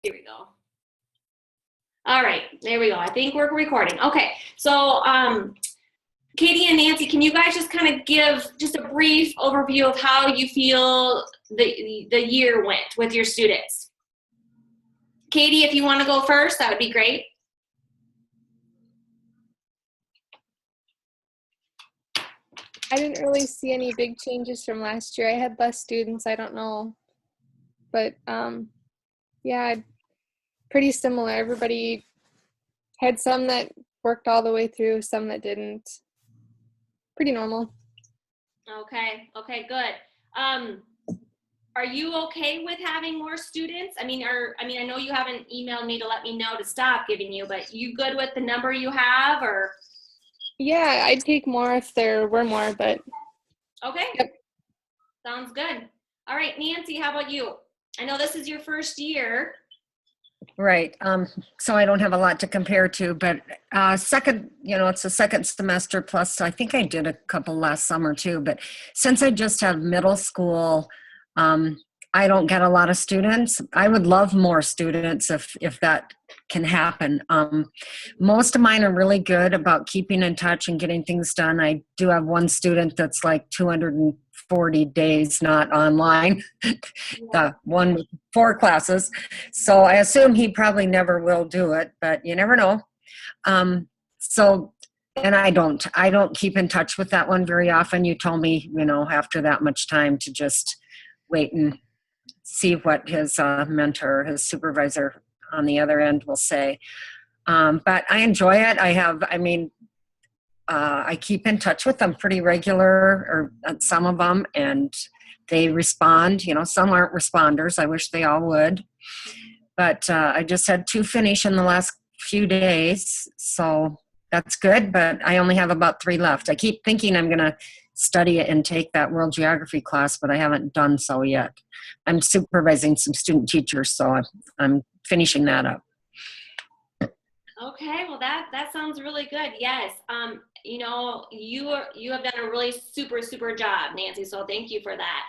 Here we go. All right, there we go. I think we're recording. Okay, so Katie and Nancy, can you guys just kind of give just a brief overview of how you feel the year went with your students? Katie, if you want to go first, that would be great. I didn't really see any big changes from last year. I had less students, I don't know. But yeah, pretty similar. Everybody had some that worked all the way through, some that didn't. Pretty normal. Okay, good. Are you okay with having more students? I mean, I know you haven't emailed me to let me know to stop giving you, but you good with the number you have, or? Yeah, I'd take more if there were more, but. Okay. Yep. Sounds good. All right, Nancy, how about you? I know this is your first year. Right. So I don't have a lot to compare to, but second, it's the second semester plus I think I did a couple last summer too, but since I just have middle school, I don't get a lot of students. I would love more students if that can happen. Most of mine are really good about keeping in touch and getting things done. I do have one student that's like 240 days not online, the one with 4 classes. So I assume he probably never will do it, but you never know. And I don't keep in touch with that one very often. You told me, after that much time to just wait and see what his mentor, his supervisor on the other end will say. But I enjoy it. I keep in touch with them pretty regular, or some of them, and they respond. Some aren't responders. I wish they all would. But I just had 2 finish in the last few days, so that's good, but I only have about 3 left. I keep thinking I'm going to study it and take that world geography class, but I haven't done so yet. I'm supervising some student teachers, so I'm finishing that up. Okay, well that sounds really good. Yes, you have done a really super job, Nancy. So thank you for that.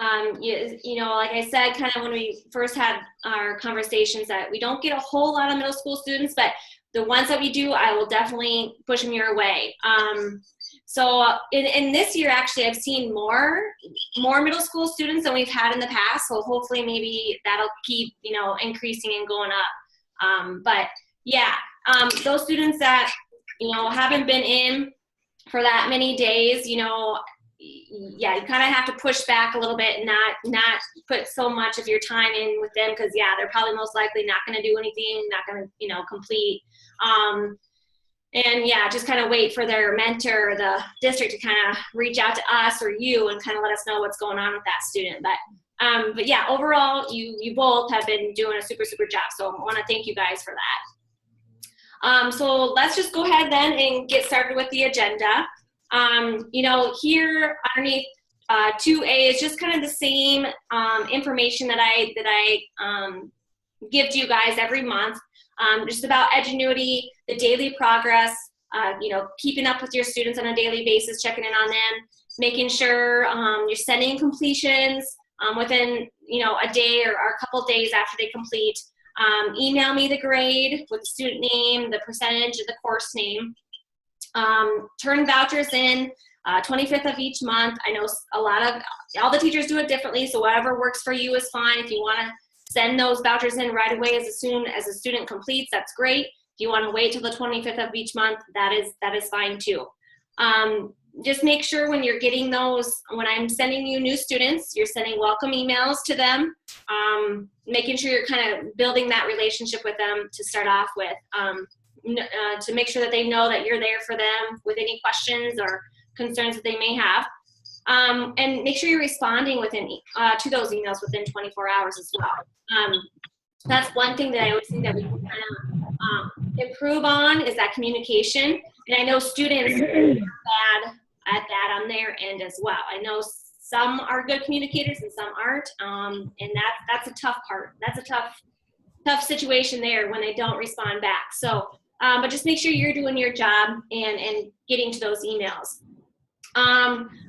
Like I said, kind of when we first had our conversations, that we don't get a whole lot of middle school students, but the ones that we do, I will definitely push them your way. So in this year, actually, I've seen more middle school students than we've had in the past. So hopefully maybe that'll keep, increasing and going up. But yeah, those students that, haven't been in for that many days, yeah, you kind of have to push back a little bit and not put so much of your time in with them, because yeah, they're probably most likely not going to do anything, not going to, complete. And yeah, just kind of wait for their mentor or the district to kind of reach out to us or you and kind of let us know what's going on with that student. But yeah, overall, you both have been doing a super job. So I want to thank you guys for that. So let's just go ahead then and get started with the agenda. Here underneath 2A is just kind of the same information that I give to you guys every month. Just about Edgenuity, the daily progress, keeping up with your students on a daily basis, checking in on them, making sure you're sending completions within, a day or a couple days after they complete. Email me the grade with the student name, the percentage of the course name. Turn vouchers in 25th of each month. I know all the teachers do it differently, so whatever works for you is fine. If you want to send those vouchers in right away as soon as a student completes, that's great. If you want to wait till the 25th of each month, that is fine too. Just make sure when you're getting those, when I'm sending you new students, you're sending welcome emails to them, making sure you're kind of building that relationship with them to start off with, to make sure that they know that you're there for them with any questions or concerns that they may have. And make sure you're responding to those emails within 24 hours as well. That's one thing that I always think that we can kind of improve on, is that communication. And I know students are bad at that on their end as well. I know some are good communicators and some aren't, and that's a tough part. That's a tough situation there when they don't respond back. So, but just make sure you're doing your job and getting to those emails.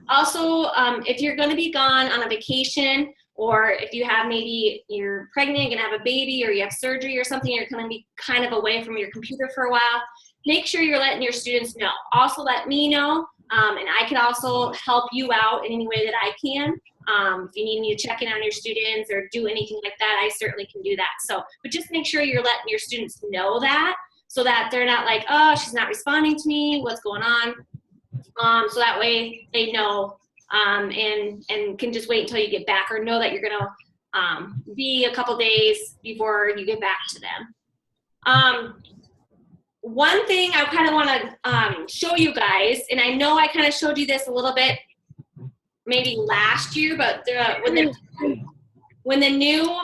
Also, if you're going to be gone on a vacation, or if you have maybe you're pregnant, you're gonna have a baby, or you have surgery or something, you're gonna be kind of away from your computer for a while, make sure you're letting your students know. Also let me know, and I can also help you out in any way that I can. If you need me to check in on your students or do anything like that, I certainly can do that. So, but just make sure you're letting your students know that, so that they're not like, oh, she's not responding to me, what's going on? So that way they know, and can just wait until you get back, or know that you're gonna be a couple days before you get back to them. One thing I kind of want to show you guys, and I know I kind of showed you this a little bit maybe last year, but when the new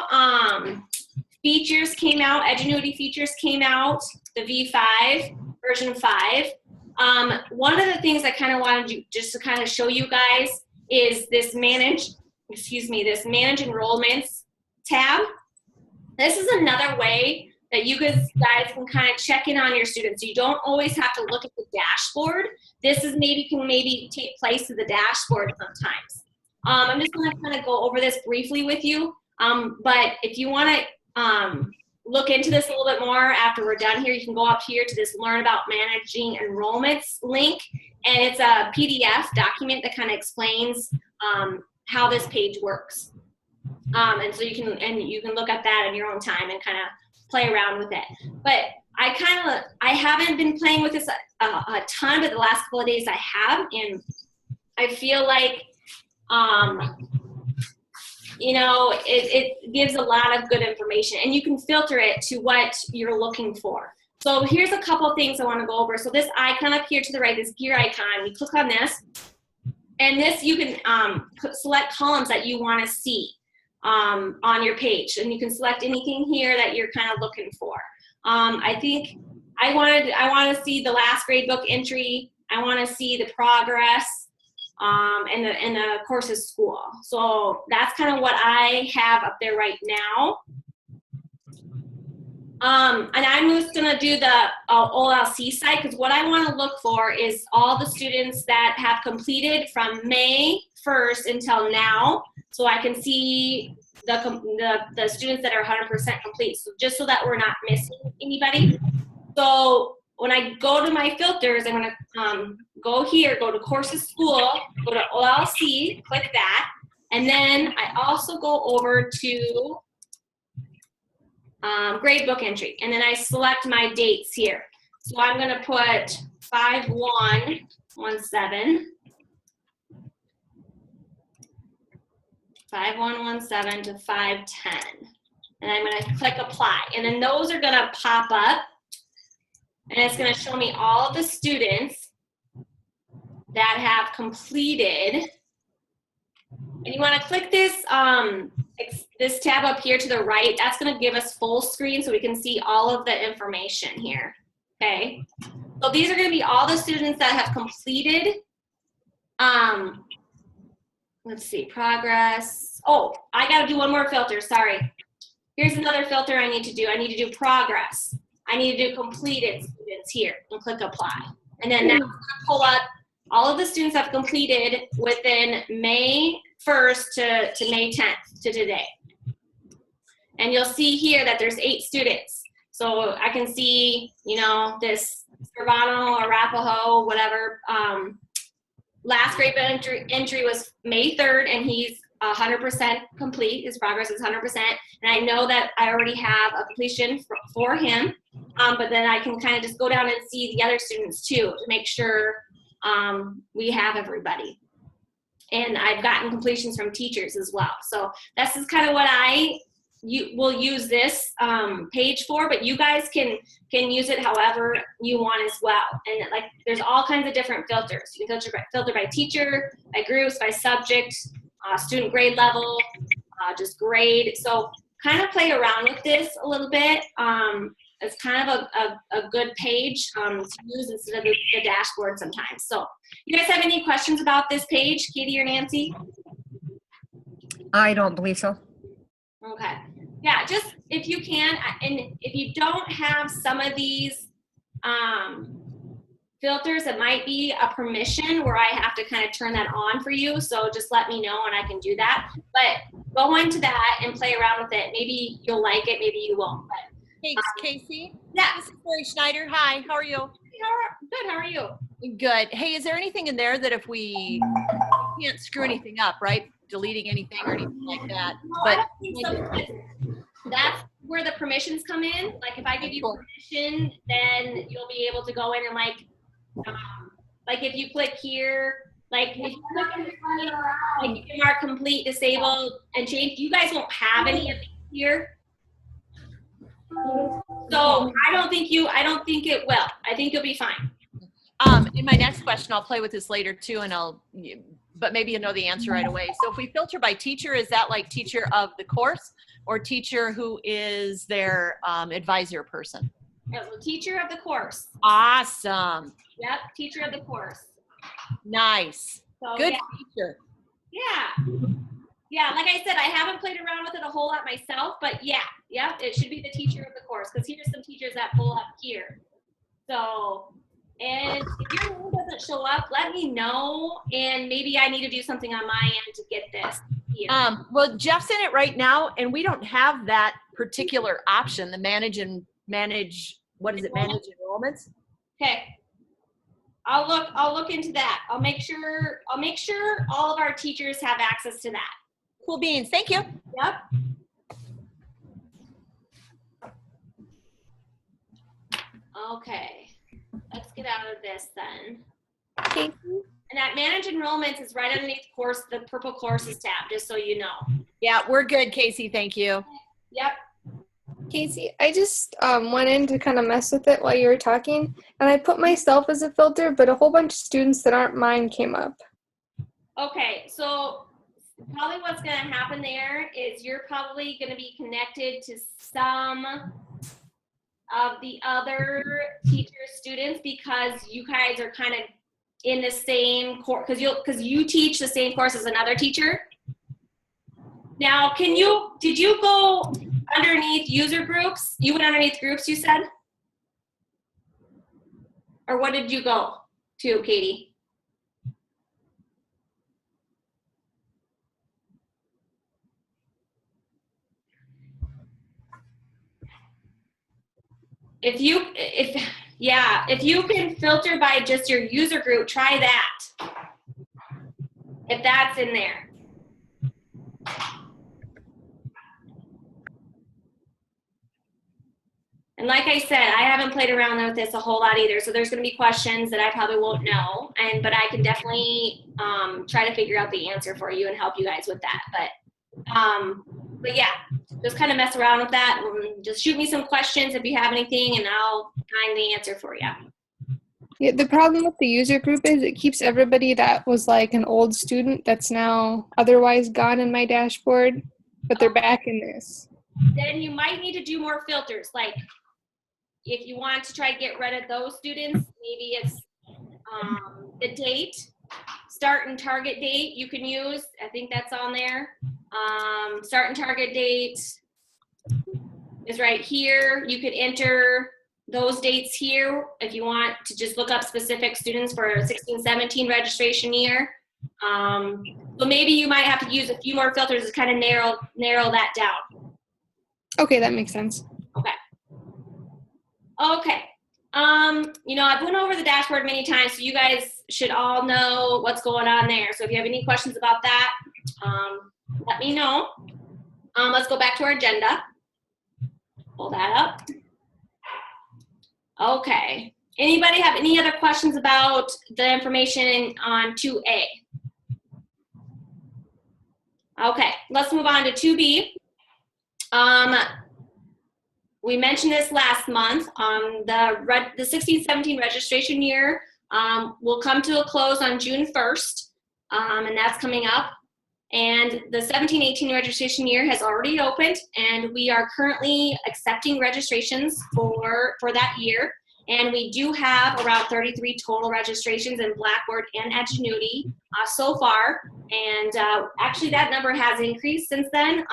features came out, Edgenuity features came out, the V5, version 5, one of the things I kind of wanted to just to kind of show you guys is this manage enrollments tab. This is another way that you guys can kind of check in on your students. You don't always have to look at the dashboard. This is can take place of the dashboard sometimes. I'm just going to kind of go over this briefly with you. But if you want to look into this a little bit more after we're done here, you can go up here to this Learn About Managing Enrollments link, and it's a PDF document that kind of explains how this page works. And so you can look at that in your own time and kind of play around with it. But I haven't been playing with this a ton, but the last couple of days I have, and I feel like it gives a lot of good information, and you can filter it to what you're looking for. So here's a couple things I want to go over. So this icon up here to the right, this gear icon, you click on this, and this you can select columns that you want to see on your page, and you can select anything here that you're kind of looking for. I think I want to see the last gradebook entry. I want to see the progress, and the courses school. So that's kind of what I have up there right now. And I'm just gonna do the OLC site, because what I want to look for is all the students that have completed from May 1st until now, so I can see the students that are 100% complete, so just so that we're not missing anybody. So when I go to my filters, I'm gonna go here, go to courses school, go to OLC, click that, and then I also go over to gradebook entry, and then I select my dates here. So I'm gonna put 5117 to 510, and I'm gonna click apply, and then those are gonna pop up, and it's gonna show me all of the students that have completed. And you wanna click this tab up here to the right. That's gonna give us full screen so we can see all of the information here, okay? So these are gonna be all the students that have completed. Let's see, progress. Oh, I gotta do one more filter, sorry. Here's another filter I need to do. I need to do progress. I need to do completed students here and click apply. And then now I'm gonna pull up all of the students that have completed within May 1st to May 10th to today. And you'll see here that there's 8 students. So I can see, this Cervano, Arapahoe, whatever. Last grade entry was May 3rd, and he's 100% complete. His progress is 100%. And I know that I already have a completion for him, but then I can kind of just go down and see the other students too to make sure we have everybody. And I've gotten completions from teachers as well. So this is kind of what you will use this page for, but you guys can use it however you want as well. And like, there's all kinds of different filters. You can filter by teacher, by groups, by subject, student grade level, just grade. So kind of play around with this a little bit. It's kind of a good page to use instead of the dashboard sometimes. So you guys have any questions about this page, Katie or Nancy? I don't believe so. Okay. Yeah, just if you can, and if you don't have some of these filters, it might be a permission where I have to kind of turn that on for you. So just let me know and I can do that. But go into that and play around with it. Maybe you'll like it, maybe you won't. But, Hey, Casey. yeah. This is Lori Schneider. Hi, how are you? Good, how are you? Good. Hey, is there anything in there that if we can't screw anything up, right? Deleting anything or anything like that? No, I don't think so, because that's where the permissions come in. Like if I give you permission, then you'll be able to go in and like if you click here, like if you click on like you can mark complete, disabled, and change. You guys won't have any of these here. So I don't think it will. I think you'll be fine. In my next question, I'll play with this later too, but maybe you'll know the answer right away. So if we filter by teacher, is that like teacher of the course or teacher who is their advisor person? Yeah, so teacher of the course. Awesome. Yep, teacher of the course. Nice. So, good yeah. feature. Yeah. Yeah, like I said, I haven't played around with it a whole lot myself, but yeah, it should be the teacher of the course, because here's some teachers that pull up here. So, and if your name doesn't show up, let me know, and maybe I need to do something on my end to get this here. Well, Jeff's in it right now, and we don't have that particular option, the manage, what is it, manage enrollments? Okay. I'll look into that. I'll make sure all of our teachers have access to that. Cool beans. Thank you. Yep. Okay. Let's get out of this then. Okay. And that manage enrollments is right underneath the purple courses tab, just so you know. Yeah, we're good, Casey. Thank you. Yep. Casey, I just went in to kind of mess with it while you were talking, and I put myself as a filter, but a whole bunch of students that aren't mine came up. Okay, so probably what's going to happen there is you're probably going to be connected to some of the other teacher students, because you guys are kind of in the same course, because you teach the same course as another teacher. Now, did you go underneath user groups? You went underneath groups, you said? Or what did you go to, Katie? If you can filter by just your user group, try that. If that's in there. And like I said, I haven't played around with this a whole lot either, so there's going to be questions that I probably won't know, but I can definitely try to figure out the answer for you and help you guys with that. But yeah, just kind of mess around with that. Just shoot me some questions if you have anything, and I'll find the answer for you. Yeah, the problem with the user group is it keeps everybody that was like an old student that's now otherwise gone in my dashboard, but they're back in this. Then you might need to do more filters. Like if you want to try to get rid of those students, maybe it's the date, start and target date you can use. I think that's on there. Start and target date is right here. You could enter those dates here if you want to just look up specific students for 16-17 registration year. So maybe you might have to use a few more filters to kind of narrow that down. Okay, that makes sense. Okay. I've went over the dashboard many times, so you guys should all know what's going on there. So if you have any questions about that, let me know. Let's go back to our agenda. Pull that up. Okay. Anybody have any other questions about the information on 2A? Okay, let's move on to 2B. We mentioned this last month. The 16-17 registration year will come to a close on June 1st, and that's coming up. And the 17-18 registration year has already opened, and we are currently accepting registrations for that year. And we do have around 33 total registrations in Blackboard and Edgenuity so far. And actually that number has increased since then.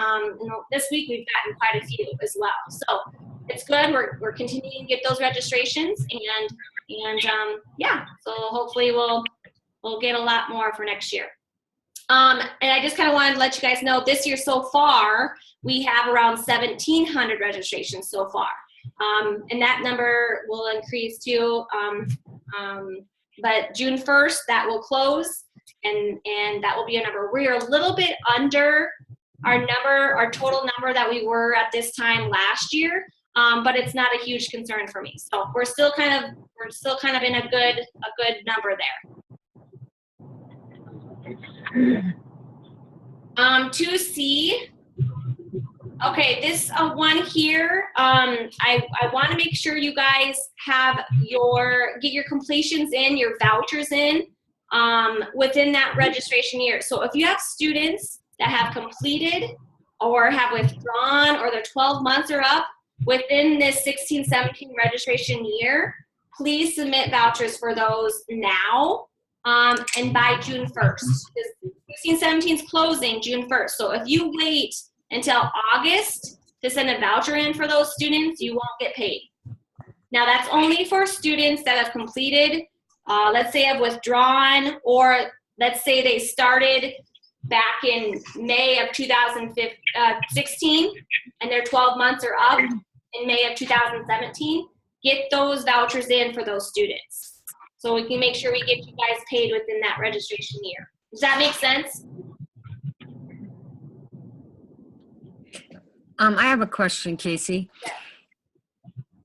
This week we've gotten quite a few as well. So it's good. We're continuing to get those registrations. And And yeah, so hopefully we'll get a lot more for next year. And I just kind of wanted to let you guys know this year so far, we have around 1,700 registrations so far. And that number will increase too. But June 1st, that will close, and that will be a number. We are a little bit under our total number that we were at this time last year, but it's not a huge concern for me. So we're still kind of in a good number there. 2C. Okay, this one here, I want to make sure you guys get your completions in, your vouchers in within that registration year. So if you have students that have completed or have withdrawn or their 12 months are up within this 16-17 registration year, please submit vouchers for those now and by June 1st. 16-17 is closing June 1st. So if you wait until August to send a voucher in for those students, you won't get paid. Now that's only for students that have completed, let's say have withdrawn, or let's say they started back in May of 2016 and their 12 months are up in May of 2017. Get those vouchers in for those students so we can make sure we get you guys paid within that registration year. Does that make sense? I have a question, Casey.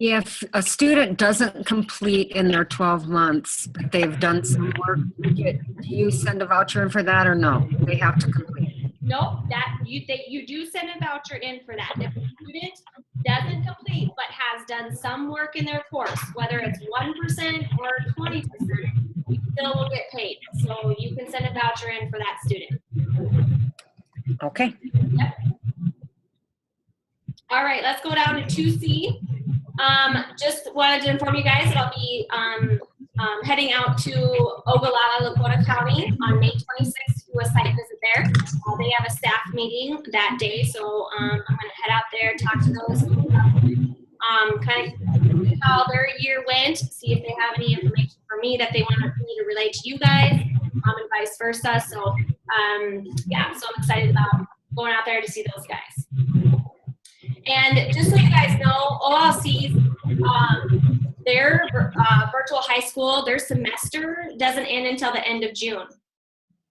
If a student doesn't complete in their 12 months, but they've done some work, do you send a voucher in for that or no? They have to complete. No, you do send a voucher in for that. If a student doesn't complete but has done some work in their course, whether it's 1% or 20%, you still will get paid. So you can send a voucher in for that student. Okay. Yep. All right, let's go down to 2C. Just wanted to inform you guys that I'll be heading out to Ogallala, Lakota County on May 26th to do a site visit there. They have a staff meeting that day, so I'm going to head out there, talk to those, kind of see how their year went, see if they have any information for me that they want me to relate to you guys, and vice versa. So, yeah, so I'm excited about going out there to see those guys. And just so you guys know, OLC's, their virtual high school, their semester doesn't end until the end of June.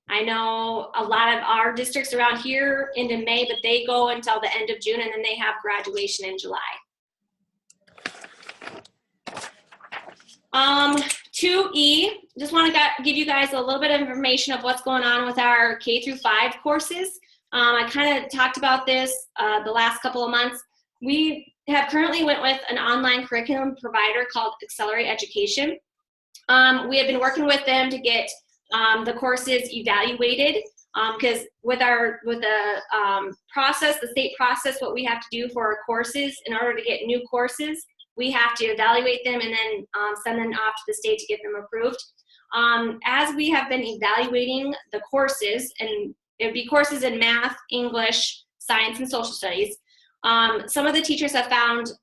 I know a lot of our districts around here end in May, but they go until the end of June, and then they have graduation in July. 2E, just want to give you guys a little bit of information of what's going on with our K-5 courses. I kind of talked about this the last couple of months. We have currently went with an online curriculum provider called Accelerate Education. We have been working with them to get the courses evaluated because with the process, the state process, what we have to do for our courses in order to get new courses, we have to evaluate them and then send them off to the state to get them approved. As we have been evaluating the courses, and it would be courses in math, English, science, and social studies, some of the teachers have found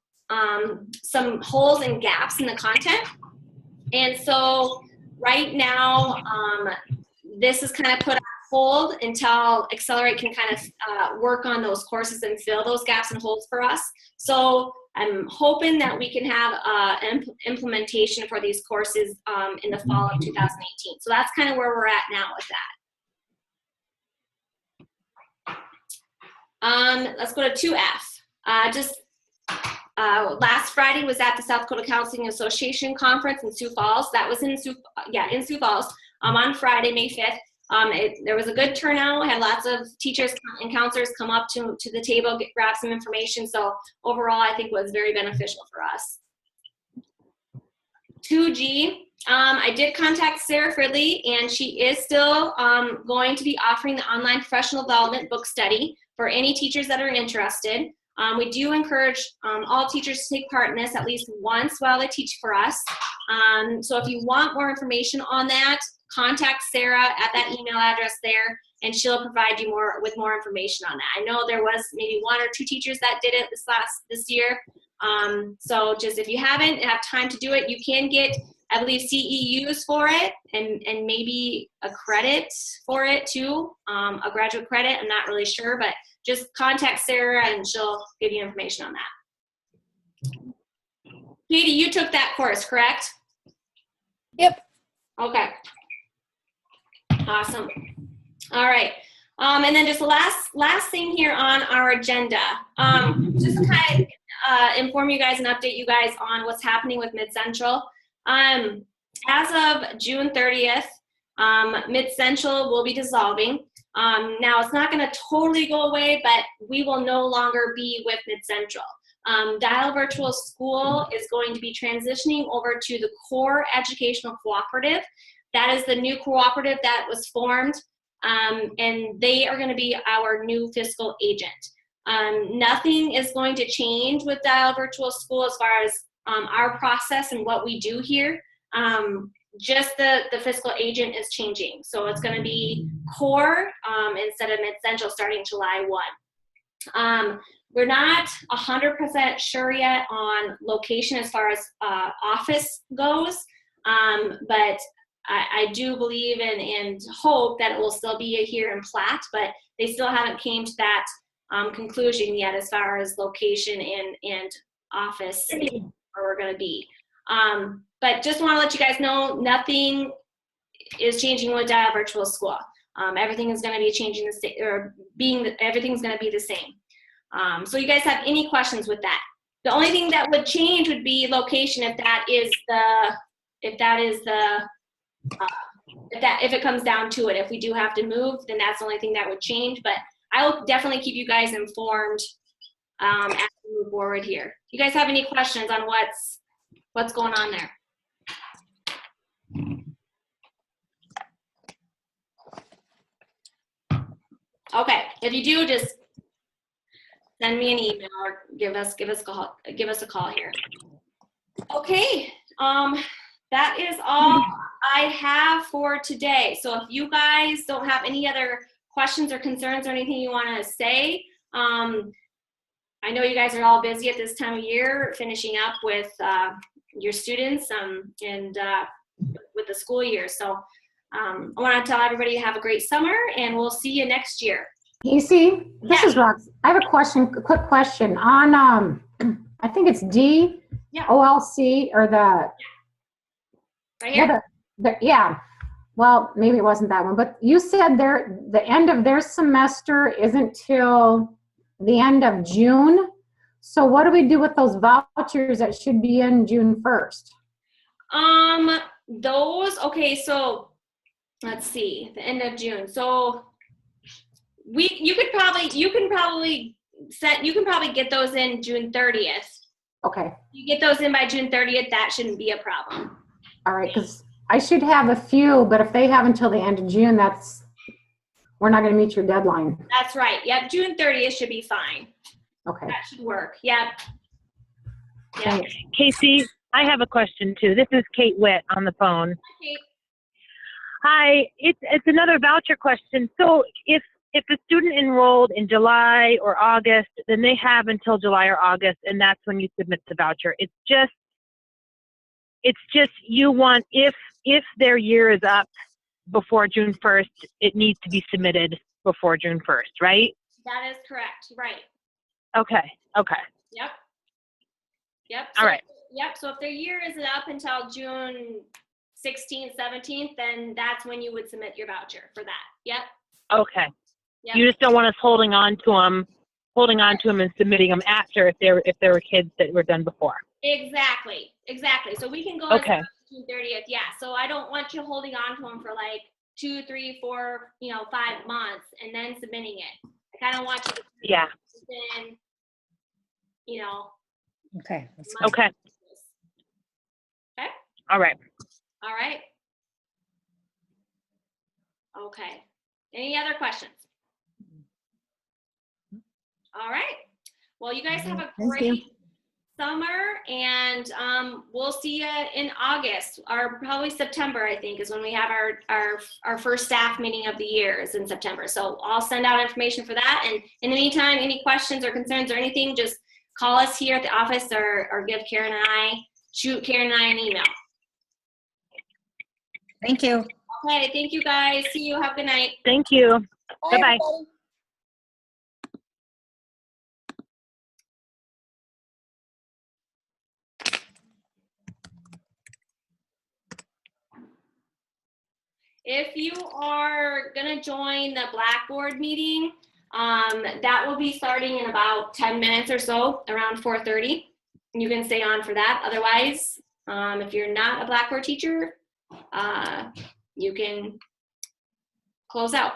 some holes and gaps in the content. And so right now, this is kind of put on hold until Accelerate can kind of work on those courses and fill those gaps and holes for us. So I'm hoping that we can have an implementation for these courses in the fall of 2018. So that's kind of where we're at now with that. Let's go to 2F. Last Friday was at the South Dakota Counseling Association conference in Sioux Falls. That was in Sioux Falls on Friday, May 5th. There was a good turnout. Had lots of teachers and counselors come up to the table, grab some information. So overall, I think it was very beneficial for us. 2G, I did contact Sarah Fridley, and she is still going to be offering the online professional development book study for any teachers that are interested. We do encourage all teachers to take part in this at least once while they teach for us. So if you want more information on that, contact Sarah at that email address there, and she'll provide you with more information on that. I know there was maybe 1 or 2 teachers that did it this year. So just if you haven't have time to do it, you can get I believe CEUs for it, and maybe a credit for it too, a graduate credit. I'm not really sure, but just contact Sarah and she'll give you information on that. Katie, you took that course, correct? Yep. Okay. Awesome. All right. And then just the last thing here on our agenda, just to kind of inform you guys and update you guys on what's happening with Mid Central. As of June 30th, Mid Central will be dissolving. Now it's not going to totally go away, but we will no longer be with Mid Central. Dial Virtual School is going to be transitioning over to the Core Educational Cooperative. That is the new cooperative that was formed, and they are going to be our new fiscal agent. Nothing is going to change with Dial Virtual School as far as our process and what we do here. Just the fiscal agent is changing. So it's going to be Core instead of Mid Central starting July 1. We're not 100% sure yet on location as far as office goes, but I do believe and hope that it will still be here in Platte, but they still haven't came to that conclusion yet as far as location and office where we're going to be. But just want to let you guys know, nothing is changing with Dial Virtual School. Everything is going to be changing everything's going to be the same. So you guys have any questions with that? The only thing that would change would be location if it comes down to it. If we do have to move, then that's the only thing that would change. But I will definitely keep you guys informed as we move forward here. You guys have any questions on what's going on there? Okay, if you do, just send me an email or give us a call here. Okay, that is all I have for today. So if you guys don't have any other questions or concerns or anything you want to say, I know you guys are all busy at this time of year, finishing up with your students and with the school year. So I want to tell everybody to have a great summer, and we'll see you next year. Casey, this is Rox. I have a quick question on, I think it's D, Yeah. OLC, or the, Right here? yeah, well, maybe it wasn't that one, but you said the end of their semester isn't till the end of June. So what do we do with those vouchers that should be in June 1st? Okay, so let's see, the end of June. So you can probably get those in June 30th. Okay. You get those in by June 30th, that shouldn't be a problem. All right, because I should have a few, but if they have until the end of June, we're not going to meet your deadline. That's right. Yep, June 30th should be fine. Okay. That should work. Yep. Thanks. Casey, I have a question too. This is Kate Witt on the phone. Okay. Hi, it's another voucher question. So if the student enrolled in July or August, then they have until July or August, and that's when you submit the voucher. It's just you want, if their year is up before June 1st, it needs to be submitted before June 1st, right? That is correct. Right. Okay. Yep. All right. Yep. So if their year is up until June 16th, 17th, then that's when you would submit your voucher for that. Yep. Okay. Yep. You just don't want us holding on to them and submitting them after if there were kids that were done before. Exactly. So we can go Okay. as June 30th. Yeah. So I don't want you holding on to them for like 2, 3, 4, 5 months and then submitting it. I kind of want you to Yeah. then, Okay. That's months. Okay. Okay. All right. All right. Okay. Any other questions? All right. Well, you guys have a Thank you. great summer, and we'll see you in August, or probably September, I think, is when we have our first staff meeting of the year is in September. So I'll send out information for that. And in the meantime, any questions or concerns or anything, just call us here at the office or shoot Karen and I an email. Thank you. Okay, thank you guys. See you. Have a good night. Thank you. Bye-bye. everybody. If you are gonna join the Blackboard meeting, that will be starting in about 10 minutes or so, around 4:30. You can stay on for that. Otherwise, if you're not a Blackboard teacher, you can close out.